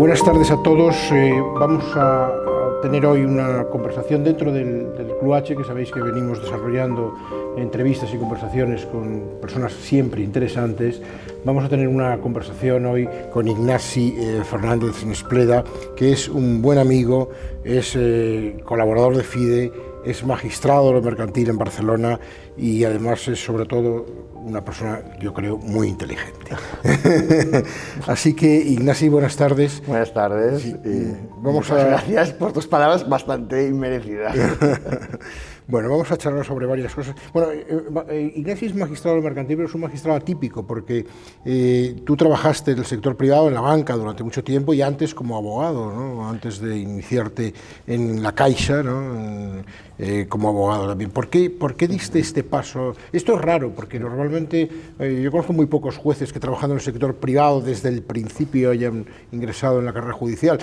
Buenas tardes a todos. Vamos a tener hoy una conversación dentro del Club H, que sabéis que venimos desarrollando entrevistas y conversaciones con personas siempre interesantes. Vamos a tener una conversación hoy con Ignasi Fernández Nespleda, que es un buen amigo, es colaborador de FIDE, es magistrado de lo mercantil en Barcelona y además es sobre todo una persona, yo creo, muy inteligente. Así que, Ignasi, buenas tardes. Buenas tardes. Sí, Muchas gracias por tus palabras bastante inmerecidas. Bueno, vamos a charlar sobre varias cosas. Bueno, Ignasi es magistrado del mercantil, pero es un magistrado atípico, porque tú trabajaste en el sector privado, en la banca, durante mucho tiempo, y antes como abogado, ¿no? Antes de iniciarte en la Caixa, ¿no? Como abogado también. ¿Por qué diste este paso? Esto es raro, porque normalmente yo conozco muy pocos jueces que trabajando en el sector privado desde el principio hayan ingresado en la carrera judicial,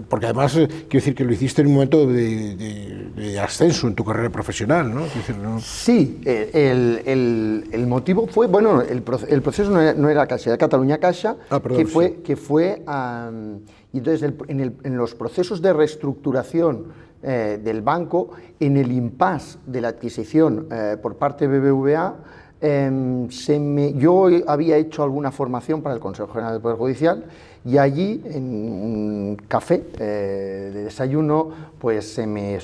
porque además quiero decir que lo hiciste en un momento de ascenso en tu carrera profesional, ¿no? Decir, ¿no? Sí, el motivo fue, bueno, el proceso no era Caixa, era Cataluña Caixa, perdón, que fue y entonces en los procesos de reestructuración del banco, en el impasse de la adquisición por parte de BBVA, yo había hecho alguna formación para el Consejo General del Poder Judicial y allí, en un café de desayuno, pues se me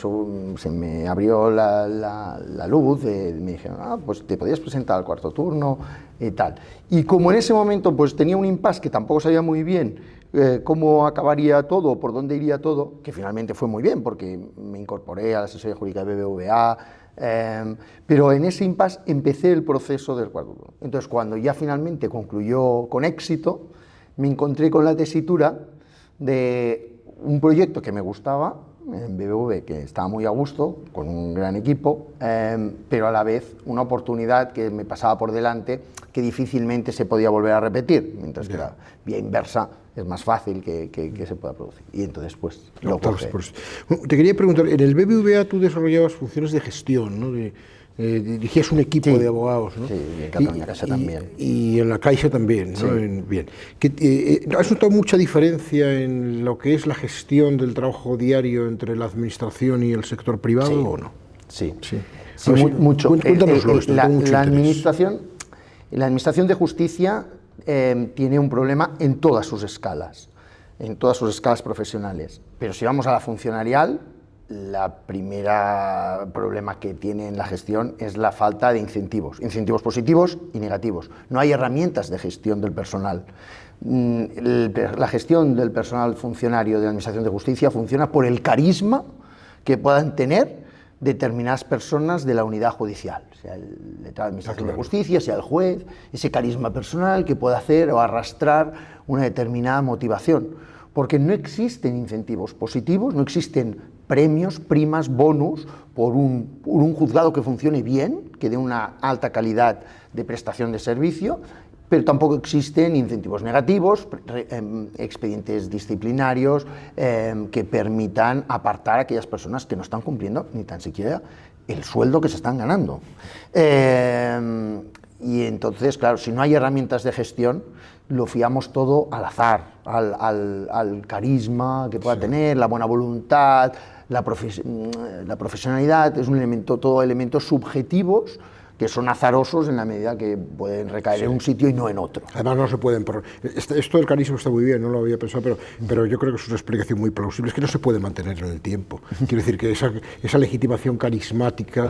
abrió la luz, me dijeron, pues te podías presentar al cuarto turno y tal. Y como en ese momento pues tenía un impasse que tampoco sabía muy bien cómo acabaría todo, por dónde iría todo, que finalmente fue muy bien, porque me incorporé a la asesoría jurídica de BBVA, pero en ese impasse empecé el proceso del cuarto turno. Entonces, cuando ya finalmente concluyó con éxito, me encontré con la tesitura de un proyecto que me gustaba, en BBV, que estaba muy a gusto, con un gran equipo, pero a la vez una oportunidad que me pasaba por delante que difícilmente se podía volver a repetir, mientras que la vía inversa es más fácil que se pueda producir. Y entonces, pues, lo cogí. Te quería preguntar, en el BBVA tú desarrollabas funciones de gestión, ¿no? Dirigías un equipo de abogados, ¿no? Sí, y en Cataluña Caixa también. Y en la Caixa también, ¿no? Sí. Bien. ¿Has notado mucha diferencia en lo que es la gestión del trabajo diario entre la administración y el sector privado o no? Sí, mucho. Cuéntanoslo. La administración de justicia tiene un problema en todas sus escalas profesionales. Pero si vamos a la funcionarial, la primera problema que tiene en la gestión es la falta de incentivos positivos y negativos. No hay herramientas de gestión del personal. La gestión del personal funcionario de la Administración de Justicia funciona por el carisma que puedan tener determinadas personas de la unidad judicial, sea el letrado de Administración de Justicia, sea el juez, ese carisma personal que pueda hacer o arrastrar una determinada motivación, porque no existen incentivos positivos, no existen premios, primas, bonus por un juzgado que funcione bien, que dé una alta calidad de prestación de servicio, pero tampoco existen incentivos negativos, expedientes disciplinarios que permitan apartar a aquellas personas que no están cumpliendo ni tan siquiera el sueldo que se están ganando. Y entonces, claro, si no hay herramientas de gestión, lo fiamos todo al azar, al carisma que pueda tener, la buena voluntad, la profesionalidad, es un elemento, todo elementos subjetivos que son azarosos en la medida que pueden recaer en un sitio y no en otro. Además no se pueden... Esto del carisma está muy bien, no lo había pensado, pero yo creo que es una explicación muy plausible, es que no se puede mantener en el tiempo. Quiero decir que esa legitimación carismática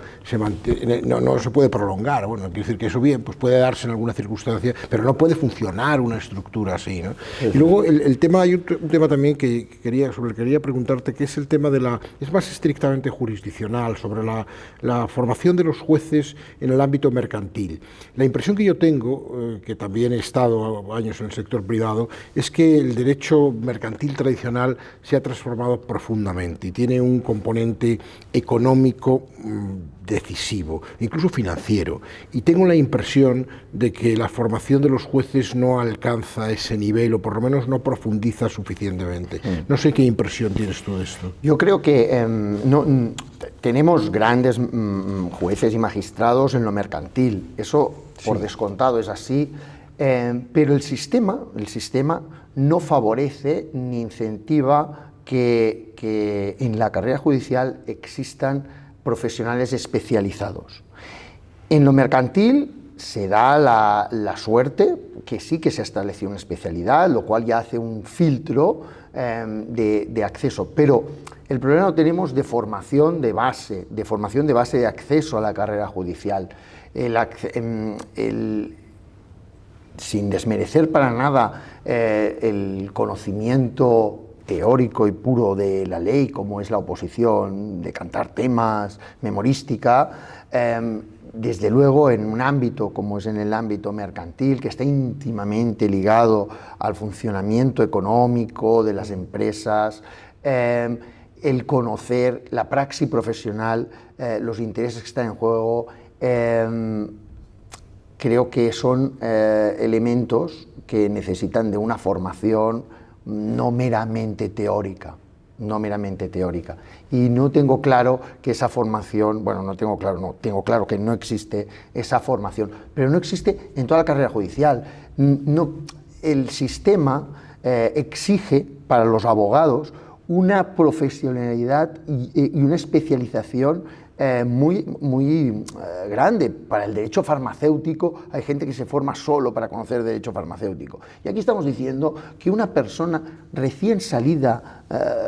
no se puede prolongar. Bueno, quiero decir que eso bien, pues puede darse en alguna circunstancia, pero no puede funcionar una estructura así, ¿no? Y luego el tema, hay un tema también sobre el que quería preguntarte, que es el tema es más estrictamente jurisdiccional, sobre la formación de los jueces en el ámbito mercantil. La impresión que yo tengo, que también he estado años en el sector privado, es que el derecho mercantil tradicional se ha transformado profundamente y tiene un componente económico decisivo, incluso financiero. Y tengo la impresión de que la formación de los jueces no alcanza ese nivel, o por lo menos no profundiza suficientemente. No sé qué impresión tienes tú de esto. Yo creo que tenemos grandes jueces y magistrados en lo mercantil. Eso, por descontado, es así. Pero el sistema no favorece ni incentiva que en la carrera judicial existan profesionales especializados. En lo mercantil se da la suerte que sí que se ha establecido una especialidad, lo cual ya hace un filtro de acceso, pero el problema lo tenemos de formación de base de acceso a la carrera judicial. Sin desmerecer para nada el conocimiento teórico y puro de la ley, como es la oposición, de cantar temas, memorística, desde luego en un ámbito como es en el ámbito mercantil, que está íntimamente ligado al funcionamiento económico de las empresas, el conocer la praxis profesional, los intereses que están en juego, creo que son elementos que necesitan de una formación no meramente teórica. Y no tengo claro que esa formación, tengo claro que no existe esa formación, pero no existe en toda la carrera judicial. El sistema exige para los abogados una profesionalidad y una especialización muy grande. Para el derecho farmacéutico hay gente que se forma solo para conocer derecho farmacéutico. Y aquí estamos diciendo que una persona recién salida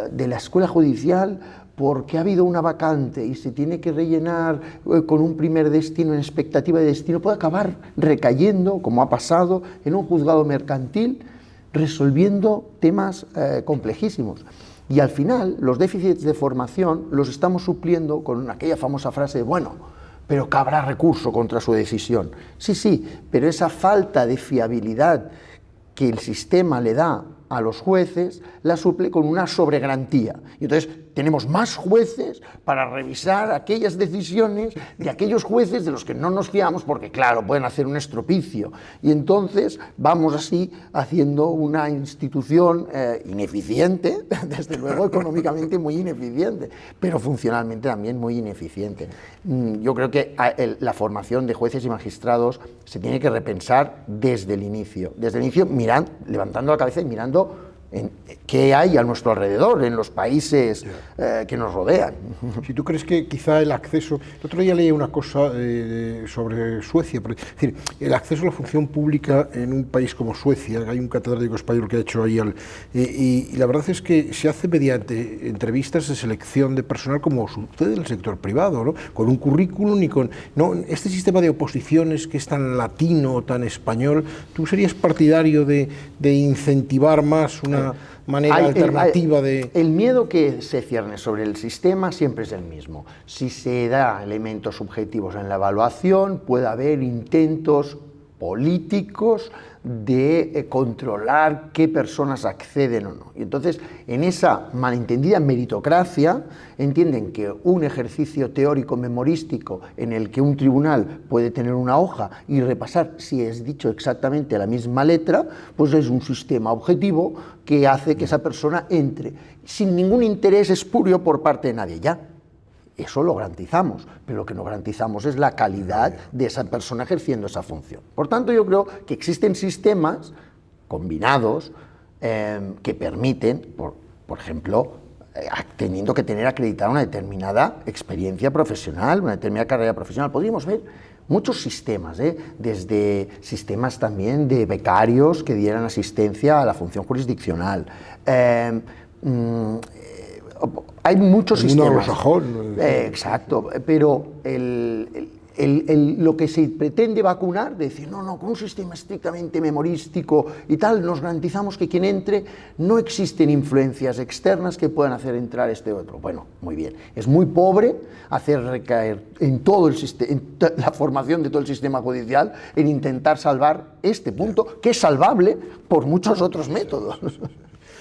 de la escuela judicial, porque ha habido una vacante y se tiene que rellenar con un primer destino, en expectativa de destino, puede acabar recayendo, como ha pasado, en un juzgado mercantil, resolviendo temas complejísimos. Y al final, los déficits de formación los estamos supliendo con aquella famosa frase de, bueno, pero cabrá recurso contra su decisión. Sí, pero esa falta de fiabilidad que el sistema le da a los jueces, la suple con una sobregarantía. Y entonces tenemos más jueces para revisar aquellas decisiones de aquellos jueces de los que no nos fiamos, porque claro, pueden hacer un estropicio. Y entonces vamos así haciendo una institución ineficiente, desde luego económicamente muy ineficiente, pero funcionalmente también muy ineficiente. Yo creo que la formación de jueces y magistrados se tiene que repensar desde el inicio, levantando la cabeza y mirando qué hay a nuestro alrededor, en los países que nos rodean. Si tú crees que quizá el acceso... El otro día leí una cosa sobre Suecia, es decir, el acceso a la función pública en un país como Suecia, hay un catedrático español que ha hecho ahí, y la verdad es que se hace mediante entrevistas de selección de personal como sucede en el sector privado, ¿no? Con un currículum y con... No, este sistema de oposiciones que es tan latino, tan español, ¿tú serías partidario de incentivar más una manera alternativa de...? El miedo que se cierne sobre el sistema siempre es el mismo. Si se da elementos subjetivos en la evaluación, puede haber intentos políticos de controlar qué personas acceden o no. Y entonces, en esa malentendida meritocracia, entienden que un ejercicio teórico memorístico en el que un tribunal puede tener una hoja y repasar si es dicho exactamente la misma letra, pues es un sistema objetivo que hace que esa persona entre sin ningún interés espurio por parte de nadie. Ya, eso lo garantizamos, pero lo que no garantizamos es la calidad de esa persona ejerciendo esa función. Por tanto, yo creo que existen sistemas combinados que permiten, por ejemplo, teniendo que tener acreditada una determinada experiencia profesional, una determinada carrera profesional. Podríamos ver muchos sistemas, desde sistemas también de becarios que dieran asistencia a la función jurisdiccional. Hay muchos sistemas. Exacto, pero lo que se pretende vacunar, de decir, no, con un sistema estrictamente memorístico y tal, nos garantizamos que quien entre, no existen influencias externas que puedan hacer entrar este otro. Bueno, muy bien. Es muy pobre hacer recaer en todo la formación de todo el sistema judicial en intentar salvar este punto, que es salvable por muchos otros métodos.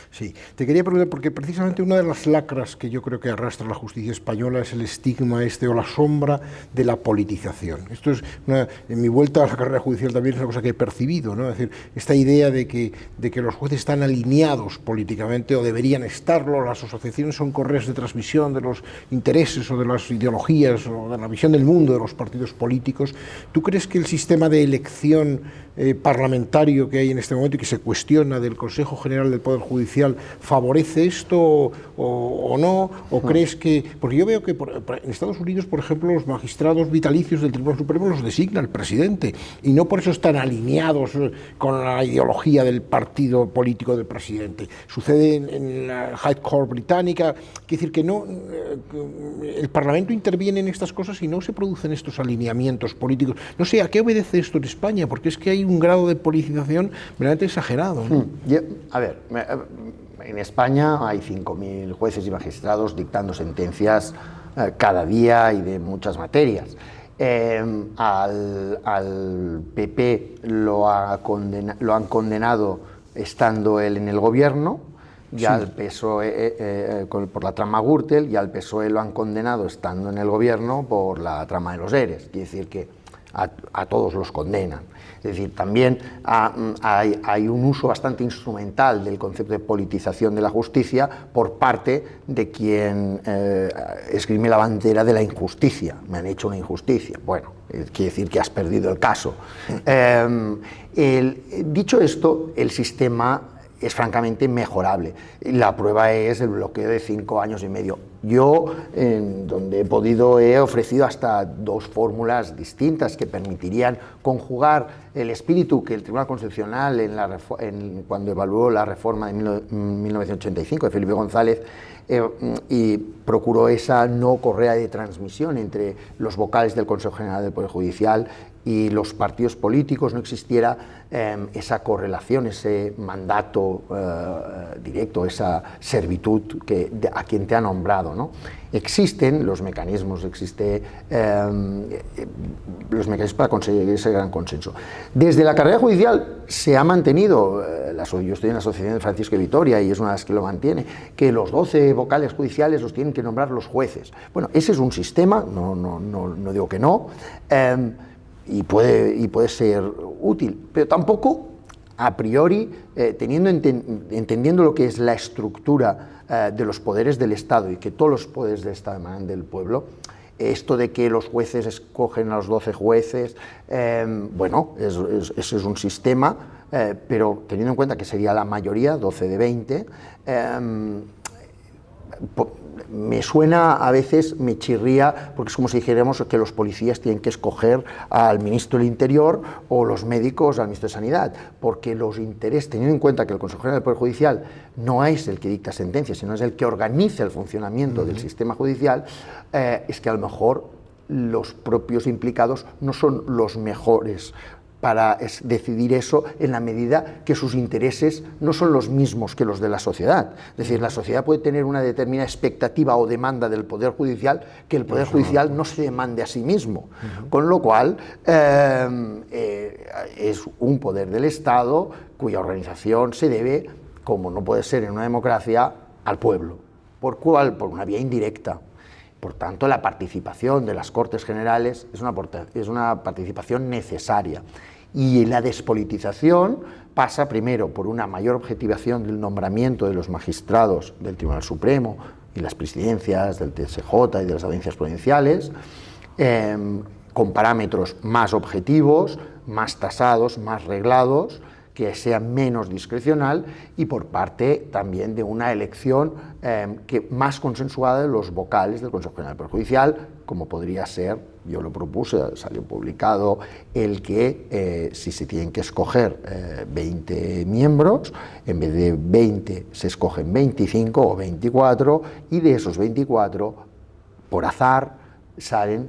Sí, te quería preguntar, porque precisamente una de las lacras que yo creo que arrastra la justicia española es el estigma o la sombra de la politización. Esto es, en mi vuelta a la carrera judicial también es una cosa que he percibido, ¿no? Es decir, esta idea de que los jueces están alineados políticamente, o deberían estarlo, las asociaciones son correas de transmisión de los intereses o de las ideologías o de la visión del mundo de los partidos políticos. ¿Tú crees que el sistema de elección parlamentario que hay en este momento y que se cuestiona del Consejo General del Poder Judicial favorece esto o no? ¿O crees que...? Porque yo veo que en Estados Unidos, por ejemplo, los magistrados vitalicios del Tribunal Supremo los designa el presidente y no por eso están alineados con la ideología del partido político del presidente. Sucede en la High Court británica. Quiere decir que no, el Parlamento interviene en estas cosas y no se producen estos alineamientos políticos. No sé, ¿a qué obedece esto en España? Porque es que hay un grado de politización verdaderamente exagerado, ¿no? A ver, en España hay 5.000 jueces y magistrados dictando sentencias cada día y de muchas materias. Al PP lo han condenado estando él en el gobierno, y al PSOE por la trama Gürtel, y al PSOE lo han condenado estando en el gobierno por la trama de los ERES. Quiere decir que a todos los condenan. Es decir, también hay un uso bastante instrumental del concepto de politización de la justicia por parte de quien esgrime la bandera de la injusticia. Me han hecho una injusticia. Bueno, quiere decir que has perdido el caso. Dicho esto, el sistema es francamente mejorable. La prueba es el bloqueo de 5 años y medio. Yo, donde he podido, he ofrecido hasta 2 fórmulas distintas que permitirían conjugar el espíritu que el Tribunal Constitucional, cuando evaluó la reforma de 1985 de Felipe González, y procuró esa no correa de transmisión entre los vocales del Consejo General del Poder Judicial y los partidos políticos, no existiera esa correlación, ese mandato directo, esa servitud a quien te ha nombrado, ¿no? Existen los mecanismos, los mecanismos para conseguir ese gran consenso. Desde la carrera judicial se ha mantenido, yo estoy en la Asociación de Francisco de Vitoria y es una de las que lo mantiene, que los 12 vocales judiciales los tienen que nombrar los jueces. Bueno, ese es un sistema, no digo que no, y puede ser útil, pero tampoco a priori, entendiendo lo que es la estructura de los poderes del Estado y que todos los poderes del Estado emanan del pueblo, esto de que los jueces escogen a los 12 jueces, bueno, ese es un sistema, pero teniendo en cuenta que sería la mayoría, 12 de 20, me suena, a veces me chirría, porque es como si dijéramos que los policías tienen que escoger al ministro del Interior o los médicos al ministro de Sanidad, porque los intereses, teniendo en cuenta que el Consejo General del Poder Judicial no es el que dicta sentencias, sino es el que organiza el funcionamiento del sistema judicial, es que a lo mejor los propios implicados no son los mejores para decidir eso, en la medida que sus intereses no son los mismos que los de la sociedad. Es decir, la sociedad puede tener una determinada expectativa o demanda del Poder Judicial que el Poder Judicial no se demande a sí mismo. Con lo cual, es un poder del Estado cuya organización se debe, como no puede ser en una democracia, al pueblo. ¿Por cuál? Por una vía indirecta. Por tanto, la participación de las Cortes Generales es una participación necesaria. Y la despolitización pasa primero por una mayor objetivación del nombramiento de los magistrados del Tribunal Supremo y las presidencias del TSJ y de las audiencias provinciales, con parámetros más objetivos, más tasados, más reglados, que sea menos discrecional, y por parte también de una elección más consensuada de los vocales del Consejo General del Poder Judicial, como podría ser, yo lo propuse, salió publicado, el que si se tienen que escoger 20 miembros, en vez de 20 se escogen 25 o 24, y de esos 24, por azar,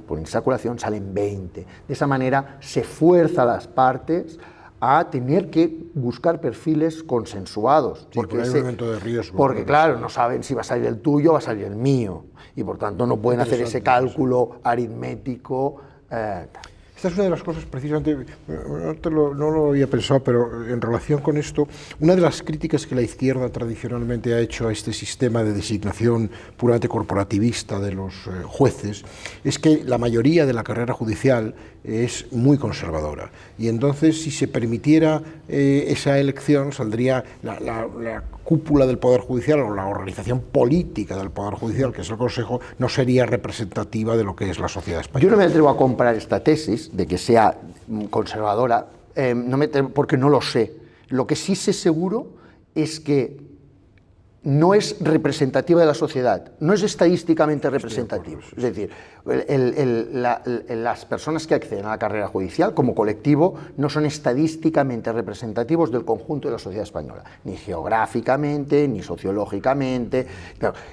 por insaculación, salen 20. De esa manera se fuerza a las partes a tener que buscar perfiles consensuados. Sí, porque hay un elemento de riesgo. Porque, claro, no saben si va a salir el tuyo o va a salir el mío, y por tanto no pueden hacer ese cálculo aritmético. Esta es una de las cosas, precisamente, no lo había pensado, pero en relación con esto, una de las críticas que la izquierda tradicionalmente ha hecho a este sistema de designación puramente corporativista de los jueces es que la mayoría de la carrera judicial es muy conservadora. Y entonces, si se permitiera esa elección, saldría la cúpula del Poder Judicial o la organización política del Poder Judicial, que es el Consejo, no sería representativa de lo que es la sociedad española. Yo no me atrevo a comprar esta tesis de que sea conservadora, porque no lo sé. Lo que sí sé seguro es que no es representativa de la sociedad, no es estadísticamente representativo. Es decir, las personas que acceden a la carrera judicial como colectivo no son estadísticamente representativos del conjunto de la sociedad española, ni geográficamente, ni sociológicamente,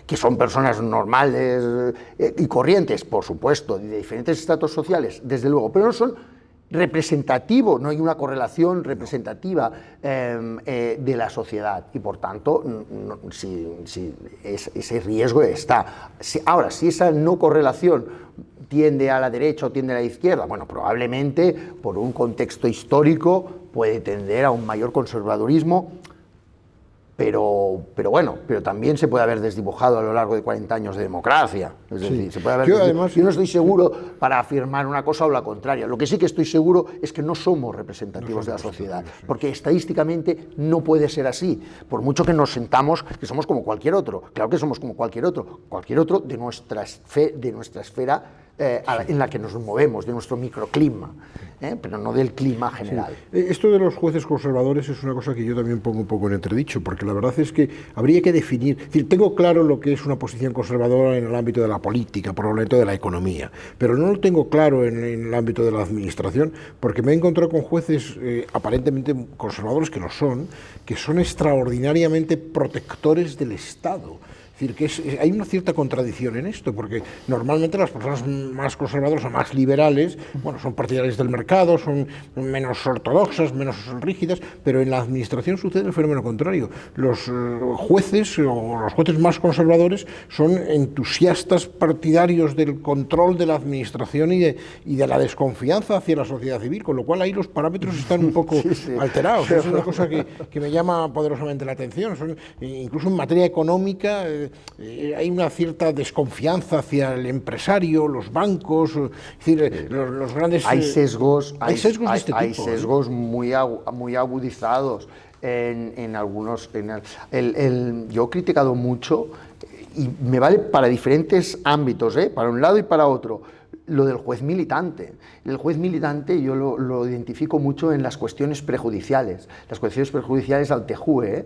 que son personas normales y corrientes, por supuesto, de diferentes estratos sociales, desde luego, pero no son representativo, no hay una correlación representativa de la sociedad y por tanto ese riesgo está. Ahora, si esa no correlación tiende a la derecha o tiende a la izquierda, bueno, probablemente por un contexto histórico puede tender a un mayor conservadurismo, pero también se puede haber desdibujado a lo largo de 40 años de democracia. Es decir, se puede haber yo no estoy seguro para afirmar una cosa o la contraria. Lo que sí que estoy seguro es que no somos representativos de la sociedad, porque estadísticamente no puede ser así. Por mucho que nos sentamos que somos como cualquier otro. Claro que somos como cualquier otro de nuestra esfera en la que nos movemos, de nuestro microclima, pero no del clima general. Sí. Esto de los jueces conservadores es una cosa que yo también pongo un poco en entredicho, porque la verdad es que habría que definir, es decir, tengo claro lo que es una posición conservadora en el ámbito de la política, probablemente de la economía, pero no lo tengo claro en el ámbito de la administración, porque me he encontrado con jueces aparentemente conservadores que son extraordinariamente protectores del Estado. Es decir, que hay una cierta contradicción en esto, porque normalmente las personas más conservadoras o más liberales, bueno, son partidarias del mercado, son menos ortodoxas, menos rígidas, pero en la administración sucede el fenómeno contrario. Los jueces más conservadores son entusiastas partidarios del control de la administración y de la desconfianza hacia la sociedad civil, con lo cual ahí los parámetros están un poco alterados. Es una cosa que me llama poderosamente la atención. Incluso en materia económica hay una cierta desconfianza hacia el empresario, los bancos, es decir, los grandes... Hay sesgos, de este tipo. Hay sesgos muy agudizados en algunos... yo he criticado mucho, y me vale para diferentes ámbitos, para un lado y para otro, lo del juez militante. El juez militante yo lo identifico mucho en las cuestiones prejudiciales. Las cuestiones prejudiciales al TJUE.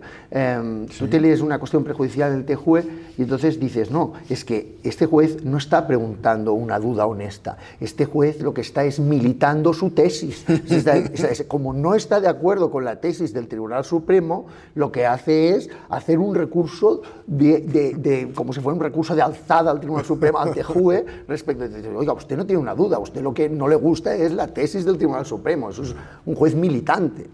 Tú te lees una cuestión prejudicial del TJUE y entonces dices, no, es que este juez no está preguntando una duda honesta. Este juez lo que está es militando su tesis. Como no está de acuerdo con la tesis del Tribunal Supremo, lo que hace es hacer un recurso como si fuera un recurso de alzada al Tribunal Supremo, al TJUE, respecto de, oiga, usted no tiene una duda, usted lo que no le gusta es la tesis del Tribunal Supremo, eso es un juez militante,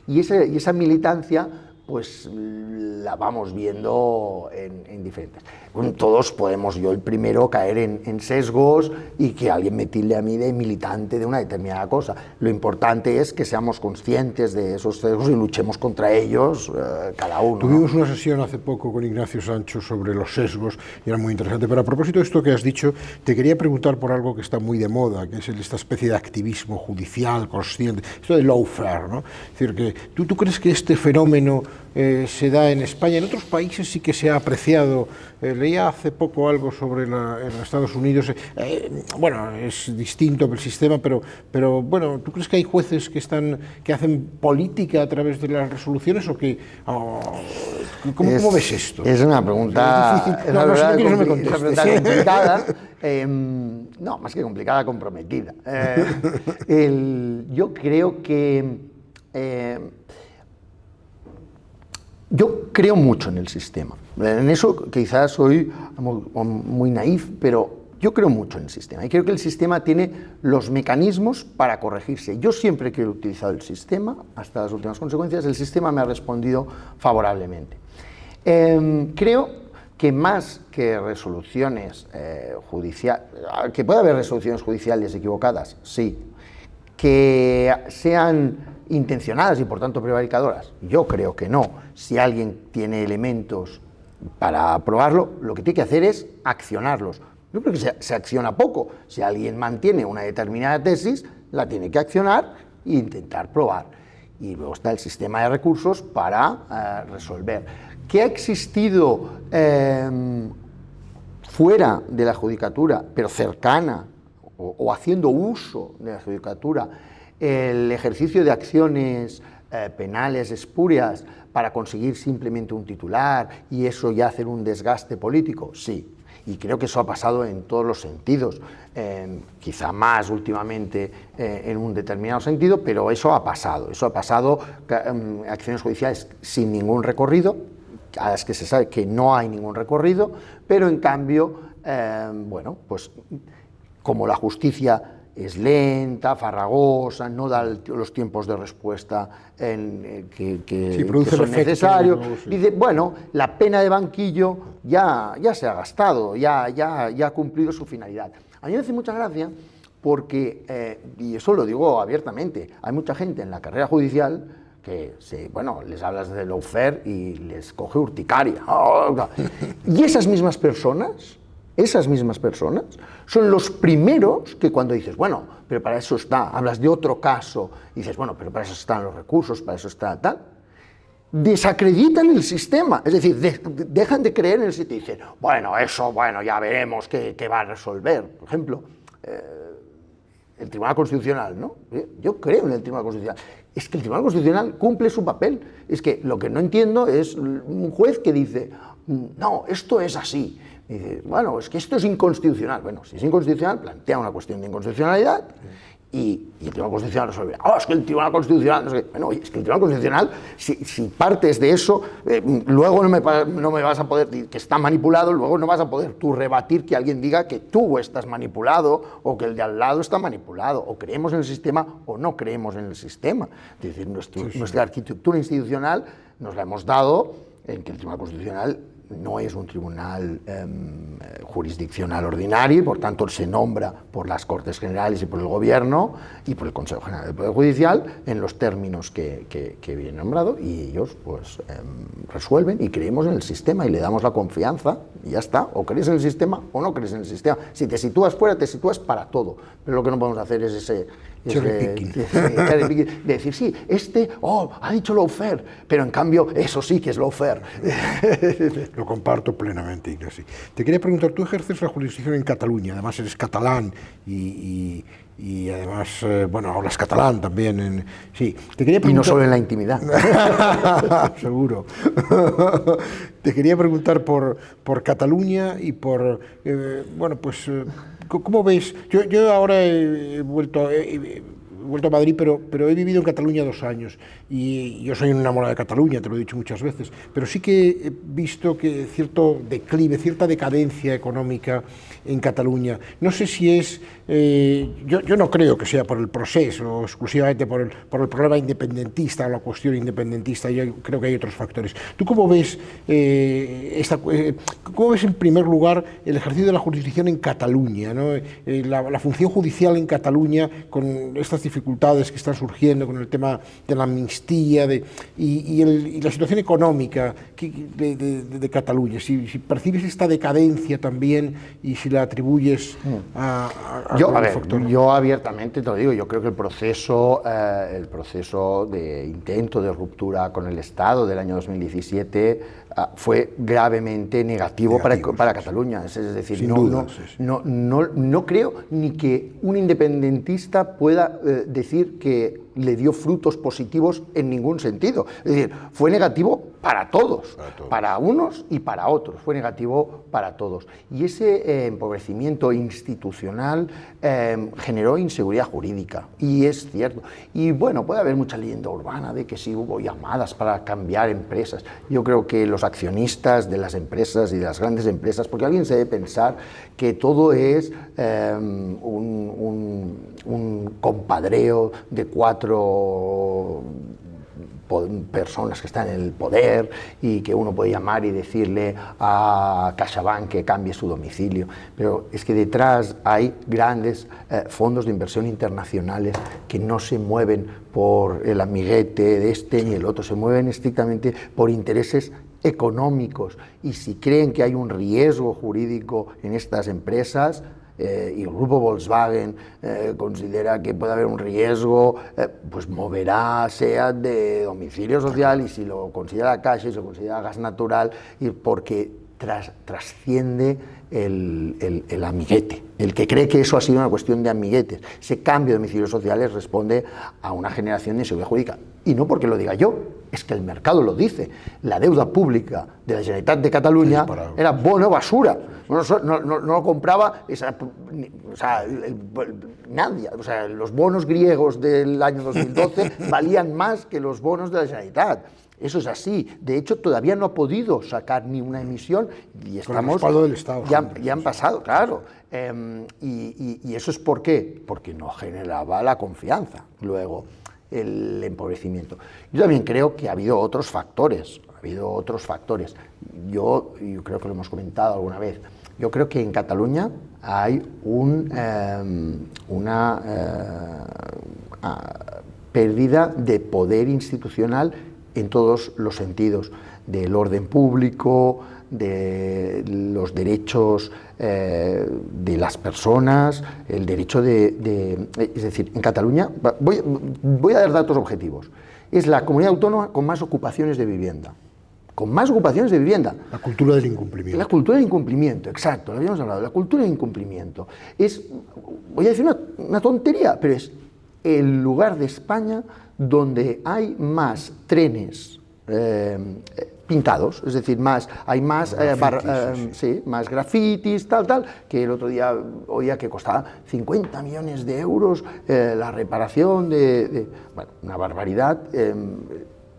y esa militancia pues la vamos viendo en diferentes. Bueno, todos podemos, yo el primero, caer en sesgos y que alguien me tilde a mí de militante de una determinada cosa. Lo importante es que seamos conscientes de esos sesgos y luchemos contra ellos cada uno. Tuvimos una sesión hace poco con Ignacio Sancho sobre los sesgos y era muy interesante, pero a propósito de esto que has dicho, te quería preguntar por algo que está muy de moda, que es esta especie de activismo judicial consciente, esto de lawfare, ¿no? Es decir, que ¿tú crees que este fenómeno se da en España? En otros países sí que se ha apreciado. Leía hace poco algo sobre en Estados Unidos. Bueno, es distinto el sistema, pero bueno, ¿tú crees que hay jueces que hacen política a través de las resoluciones o que ¿cómo ves esto? Es una pregunta, es una pregunta complicada. No, más que complicada, comprometida. Yo creo que yo creo mucho en el sistema. En eso quizás soy muy naif, pero yo creo mucho en el sistema y creo que el sistema tiene los mecanismos para corregirse. Yo siempre que he utilizado el sistema, hasta las últimas consecuencias, el sistema me ha respondido favorablemente. Creo que más que resoluciones judiciales, que puede haber resoluciones judiciales equivocadas, sí, que sean intencionadas y por tanto prevaricadoras, yo creo que no. Si alguien tiene elementos para probarlo, lo que tiene que hacer es accionarlos. Yo creo que se acciona poco. Si alguien mantiene una determinada tesis, la tiene que accionar e intentar probar. Y luego está el sistema de recursos para resolver. ¿Qué ha existido fuera de la judicatura, pero cercana o haciendo uso de la judicatura, el ejercicio de acciones penales espurias para conseguir simplemente un titular y eso ya hacer un desgaste político, sí. Y creo que eso ha pasado en todos los sentidos, quizá más últimamente en un determinado sentido, pero eso ha pasado. Eso ha pasado, acciones judiciales sin ningún recorrido, a las que se sabe que no hay ningún recorrido, pero en cambio, bueno, pues como la justicia es lenta, farragosa, no da los tiempos de respuesta que son necesarios. Sí. Dice, bueno, la pena de banquillo ya se ha gastado, ya ha cumplido su finalidad. A mí me hace mucha gracia porque, y eso lo digo abiertamente, hay mucha gente en la carrera judicial que les hablas de lawfare y les coge urticaria. Y esas mismas personas son los primeros que cuando dices, bueno, pero para eso está, hablas de otro caso, y dices, bueno, pero para eso están los recursos, para eso está tal, desacreditan el sistema, es decir, dejan de creer en el sistema y dicen, bueno, eso, ya veremos qué va a resolver. Por ejemplo, el Tribunal Constitucional, ¿no? Yo creo en el Tribunal Constitucional. Es que el Tribunal Constitucional cumple su papel. Es que lo que no entiendo es un juez que dice, no, esto es así. Y dice, bueno, es que esto es inconstitucional. Bueno, si es inconstitucional, plantea una cuestión de inconstitucionalidad y el Tribunal Constitucional resuelve. Es que el Tribunal Constitucional... No sé qué. Bueno, es que el Tribunal Constitucional, si partes de eso, luego no me vas a poder... que está manipulado, luego no vas a poder tú rebatir que alguien diga que tú estás manipulado o que el de al lado está manipulado. O creemos en el sistema o no creemos en el sistema. Es decir, nuestra arquitectura institucional nos la hemos dado en que el Tribunal Constitucional no es un tribunal jurisdiccional ordinario y por tanto se nombra por las Cortes Generales y por el Gobierno y por el Consejo General del Poder Judicial en los términos que viene nombrado y ellos pues resuelven y creemos en el sistema y le damos la confianza y ya está, o crees en el sistema o no crees en el sistema. Si te sitúas fuera, te sitúas para todo, pero lo que no podemos hacer es de decir, sí, ha dicho lawfare, pero en cambio eso sí que es lawfare. Lo comparto plenamente, Ignasi. Te quería preguntar, tú ejerces la jurisdicción en Cataluña, además eres catalán y además, hablas catalán también. Sí. Te quería preguntar... Y no solo en la intimidad. Seguro. Te quería preguntar por Cataluña y por, ¿cómo ves? Yo ahora he vuelto a Madrid, pero he vivido en Cataluña 2 años y yo soy un enamorado de Cataluña, te lo he dicho muchas veces, pero sí que he visto que cierto declive, cierta decadencia económica en Cataluña. No sé si es... yo no creo que sea por el proceso, exclusivamente por el problema independentista o la cuestión independentista, yo creo que hay otros factores. ¿Tú cómo ves, cómo ves en primer lugar el ejercicio de la jurisdicción en Cataluña, ¿no? La función judicial en Cataluña con estas dificultades que están surgiendo con el tema de la amnistía y la situación económica de Cataluña? Si percibes esta decadencia también y si la atribuyes a factor. Yo abiertamente te lo digo, yo creo que el proceso de intento de ruptura con el Estado del año 2017 fue gravemente negativo para Cataluña. Es decir, no creo ni que un independentista pueda decir que le dio frutos positivos en ningún sentido. Es decir, fue negativo para todos, para unos y para otros, fue negativo para todos. Y ese empobrecimiento institucional generó inseguridad jurídica, y es cierto. Y bueno, puede haber mucha leyenda urbana de que sí hubo llamadas para cambiar empresas. Yo creo que los accionistas de las empresas y de las grandes empresas, porque alguien se debe pensar que todo es un compadreo de 4 personas que están en el poder y que uno puede llamar y decirle a CaixaBank que cambie su domicilio, pero es que detrás hay grandes fondos de inversión internacionales que no se mueven por el amiguete de este ni el otro, se mueven estrictamente por intereses económicos, y si creen que hay un riesgo jurídico en estas empresas, y el grupo Volkswagen considera que puede haber un riesgo, pues moverá SEAT de domicilio social, y si lo considera Caixa y se lo considera gas natural, y porque trasciende el amiguete. El que cree que eso ha sido una cuestión de amiguetes. Ese cambio de domicilios sociales responde a una generación de inseguridad jurídica. Y no porque lo diga yo, es que el mercado lo dice. La deuda pública de la Generalitat de Cataluña era bono basura. No lo compraba nadie. O sea, los bonos griegos del año 2012 valían más que los bonos de la Generalitat. Eso es así. De hecho, todavía no ha podido sacar ni una emisión y estamos... Con el respaldo del Estado. Ya han pasado, claro. Y eso es ¿por qué? Porque no generaba la confianza. Luego, el empobrecimiento. Yo también creo que ha habido otros factores. Yo creo que lo hemos comentado alguna vez. Yo creo que en Cataluña hay una pérdida de poder institucional en todos los sentidos, del orden público, de los derechos de las personas, el derecho es decir, en Cataluña, voy a dar datos objetivos, es la comunidad autónoma con más ocupaciones de vivienda. La cultura del incumplimiento. La cultura del incumplimiento, exacto, lo habíamos hablado, la cultura del incumplimiento. Voy a decir una tontería, pero es el lugar de España donde hay más trenes pintados, es decir, hay más grafitis, tal, que el otro día oía que costaba 50 millones de euros la reparación bueno, una barbaridad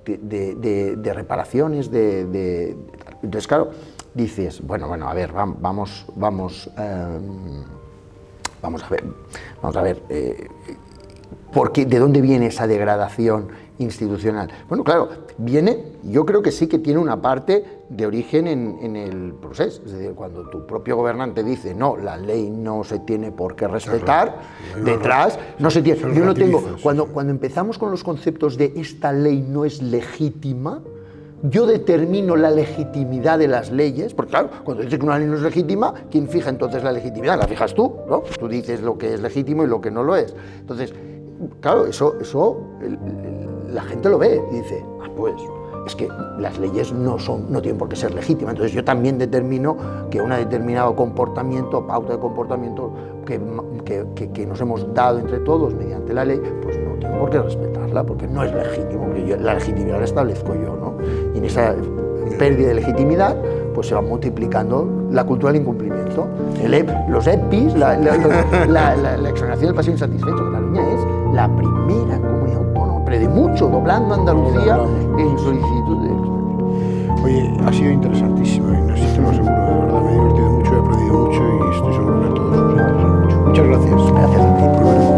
de reparaciones entonces, claro, dices, bueno, a ver, vamos a ver, ¿de dónde viene esa degradación institucional? Bueno, claro, yo creo que sí que tiene una parte de origen en el proceso. Es decir, cuando tu propio gobernante dice, no, la ley no se tiene por qué respetar, detrás no se tiene. Yo no tengo. Cuando empezamos con los conceptos de esta ley no es legítima, yo determino la legitimidad de las leyes, porque claro, cuando dices que una ley no es legítima, ¿quién fija entonces la legitimidad? La fijas tú, ¿no? Tú dices lo que es legítimo y lo que no lo es. Entonces, claro, eso la gente lo ve y dice, pues es que las leyes no tienen por qué ser legítimas. Entonces yo también determino que un determinado comportamiento, pauta de comportamiento que nos hemos dado entre todos mediante la ley, pues no tengo por qué respetarla, porque no es legítimo, porque la legitimidad la establezco yo, ¿no? Y en esa pérdida de legitimidad, pues se va multiplicando la cultura del incumplimiento. Los EPIs, la exoneración del pasivo insatisfecho. Cataluña es la primera comunidad autónoma, pero de mucho, doblando Andalucía en solicitud de exoneración. Oye, ha sido interesantísimo y no estoy seguro, de verdad, me he divertido mucho, he aprendido mucho y estoy seguro que a todos os ha interesado mucho. Muchas gracias. Gracias a ti.